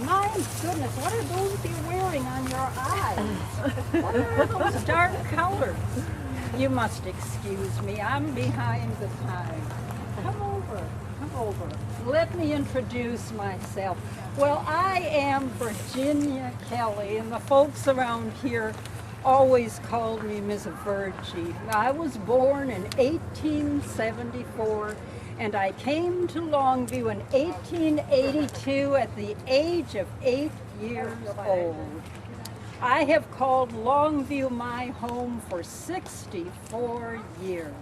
My goodness, what are those you're wearing on your eyes? What are those dark colors? You must excuse me, I'm behind the time. Come over, come over. Let me introduce myself. Well, I am Virginia Kelly, and the folks around here always called me Miss Virgie. I was born in 1874, and I came to Longview in 1882 at the age of 8 years old. I have called Longview my home for 64 years.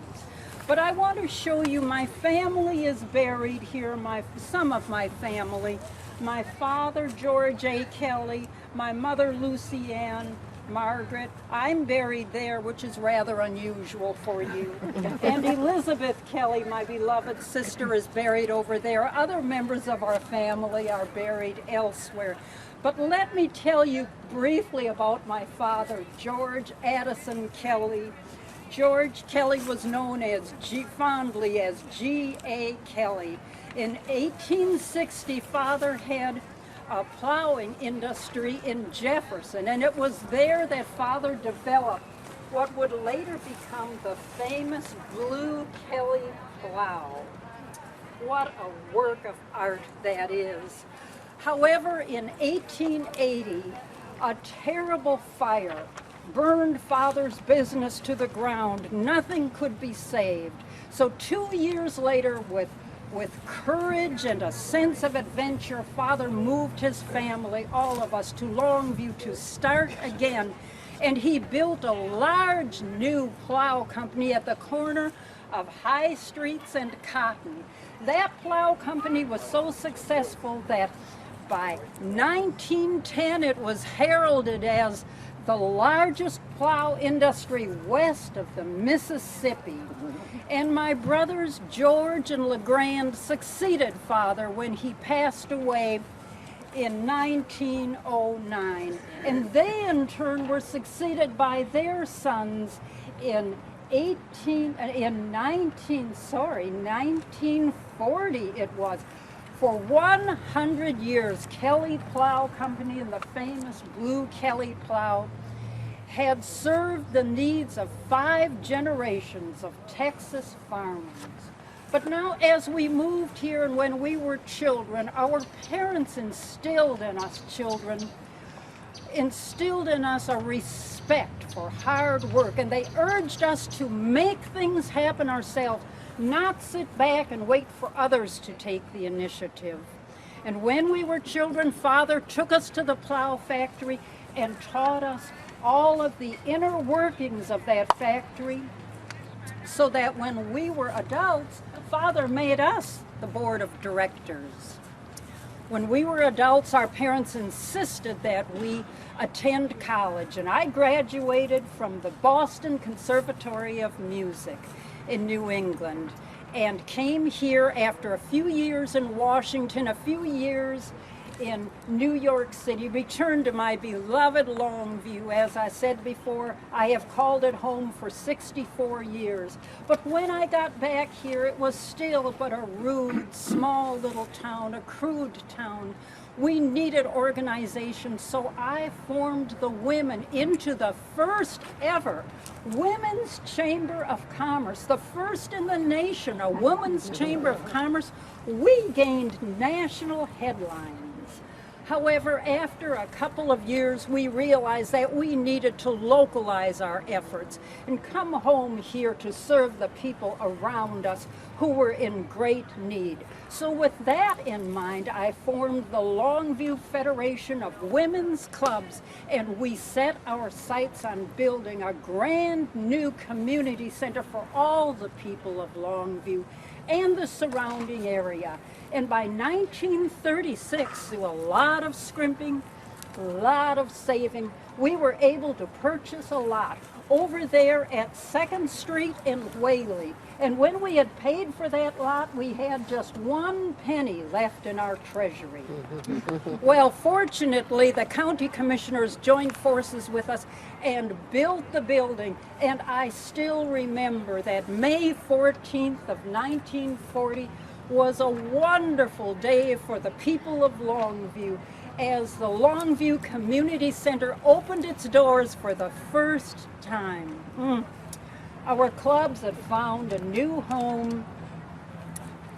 But I want to show you my family is buried here, some of my family. My father, George A. Kelly, my mother, Lucy Ann, Margaret. I'm buried there, which is rather unusual for you. And Elizabeth Kelly, my beloved sister, is buried over there. Other members of our family are buried elsewhere. But let me tell you briefly about my father, George Addison Kelly. George Kelly was known fondly as G.A. Kelly. In 1860, Father had a plowing industry in Jefferson, and it was there that Father developed what would later become the famous Blue Kelly plow. What a work of art that is. However, in 1880, a terrible fire burned Father's business to the ground. Nothing could be saved. So 2 years later, with courage and a sense of adventure, Father moved his family, all of us, to Longview to start again. And he built a large new plow company at the corner of High Streets and Cotton. That plow company was so successful that by 1910 it was heralded as the largest plow industry west of the Mississippi. And my brothers George and LeGrand succeeded Father when he passed away in 1909. And they in turn were succeeded by their sons in 1940 it was. For 100 years, Kelly Plow Company and the famous Blue Kelly plow had served the needs of 5 generations of Texas farmers. But now as we moved here and when we were children, our parents instilled in us a respect for hard work, and they urged us to make things happen ourselves, not sit back and wait for others to take the initiative. And when we were children, Father took us to the plow factory and taught us all of the inner workings of that factory, so that when we were adults, Father made us the board of directors. When we were adults, our parents insisted that we attend college, and I graduated from the Boston Conservatory of Music in New England and came here after a few years in Washington, a few years in New York City, returned to my beloved Longview. As I said before, I have called it home for 64 years. But when I got back here, it was still but a rude, small little town, a crude town. We needed organization, so I formed the women into the first ever Women's Chamber of Commerce, the first in the nation, a Women's Chamber of Commerce. We gained national headlines. However, after a couple of years, we realized that we needed to localize our efforts and come home here to serve the people around us who were in great need. So with that in mind, I formed the Longview Federation of Women's Clubs, and we set our sights on building a grand new community center for all the people of Longview and the surrounding area. And by 1936, through a lot of scrimping, a lot of saving, we were able to purchase a lot over there at 2nd Street in Whaley. And when we had paid for that lot, we had just 1 penny left in our treasury. Well, fortunately, the county commissioners joined forces with us and built the building. And I still remember that May 14th of 1940 was a wonderful day for the people of Longview. as the Longview Community Center opened its doors for the first time. Our clubs had found a new home.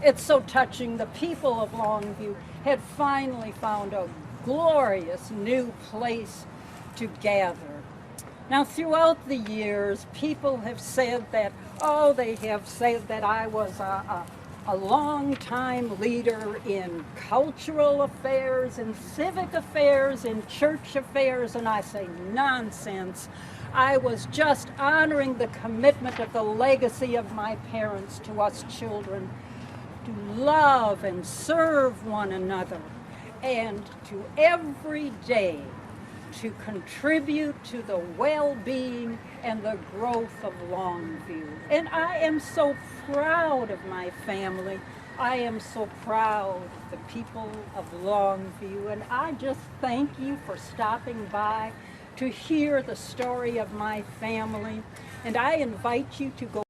It's so touching. The people of Longview had finally found a glorious new place to gather. Now, throughout the years, people have said that, they have said that I was a long-time leader in cultural affairs, in civic affairs, in church affairs, and I say nonsense. I was just honoring the commitment of the legacy of my parents to us children, to love and serve one another, and to every day to contribute to the well-being and the growth of Longview. And I am so proud of my family. I am so proud of the people of Longview, and I just thank you for stopping by to hear the story of my family. And I invite you to go